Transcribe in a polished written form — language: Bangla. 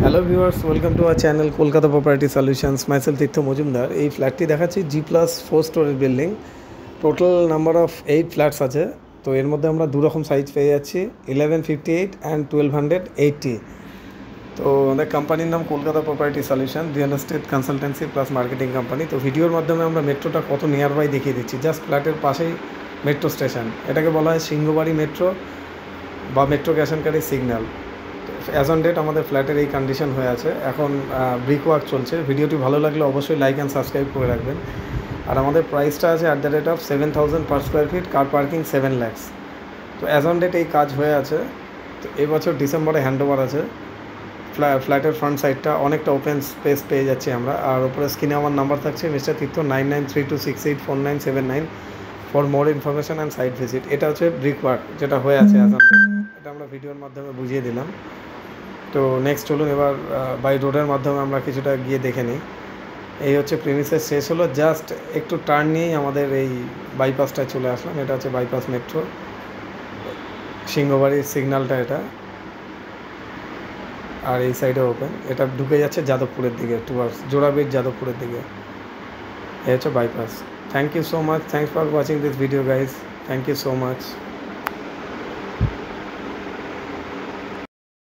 Hello viewers, welcome to our channel Kolkata property solutions. Myself Tirtha Majumdar. এই ফ্ল্যাটটি দেখাচ্ছি G+4 স্টোরের building. Total number of 8 flats আছে। তো এর মধ্যে আমরা দু রকম সাইজ পেয়ে যাচ্ছি, 1158 অ্যান্ড 1280। তো আমাদের কোম্পানির নাম Kolkata property solution, real estate consultancy plus marketing company. তো ভিডিওর মাধ্যমে আমরা মেট্রোটা কত নিয়ার বাই দেখিয়ে দিচ্ছি। জাস্ট ফ্ল্যাটের পাশেই মেট্রো স্টেশন, এটাকে বলা হয় সিংহবাড়ি মেট্রো বা মেট্রো ক্যাশনকারি সিগন্যাল। অ্যাজ অন ডেট আমাদের ফ্ল্যাটের এই কন্ডিশন হয়ে আছে। এখন ব্রিক ওয়ার্ক চলছে। ভিডিওটি ভালো লাগলে অবশ্যই লাইক অ্যান্ড সাবস্ক্রাইব করে রাখবেন। আর আমাদের প্রাইসটা আছে at the rate of 7,000 per square feet, car parking 7 lakhs। তো অ্যাজ অন ডেট এই কাজ হয়ে আছে। তো এবছর ডিসেম্বরে হ্যান্ডওভার আছে। ফ্ল্যাটের ফ্রন্ট সাইডটা অনেকটা ওপেন স্পেস পেয়ে যাচ্ছি আমরা। আর ওপরে স্ক্রিনে আমার নাম্বার থাকছে mister Tirtha 9932684979 for more information and site visit. এটা হচ্ছে ব্রিক ওয়ার্ক যেটা হয়ে আছে অ্যাজ অন ডেট। এটা আমরা ভিডিওর মাধ্যমে বুঝিয়ে দিলাম। তো নেক্সট চলুন এবার বাই রোডের মাধ্যমে আমরা কিছুটা গিয়ে দেখে নিই। এই হচ্ছে প্রিমিসেস শেষ হলো, জাস্ট একটু টার্ন নিয়েই আমাদের এই বাইপাসটায় চলে আসলাম। এটা হচ্ছে বাইপাস মেট্রো, সিংহবাড়ির সিগন্যালটা এটা। আর এই সাইডে ওপেন, এটা ঢুকে যাচ্ছে যাদবপুরের দিকে, টুয়ার্ডস জোড়াবিট যাদবপুরের দিকে। এই হচ্ছে bypass. Thank you so much, thanks for watching this video guys, thank you so much.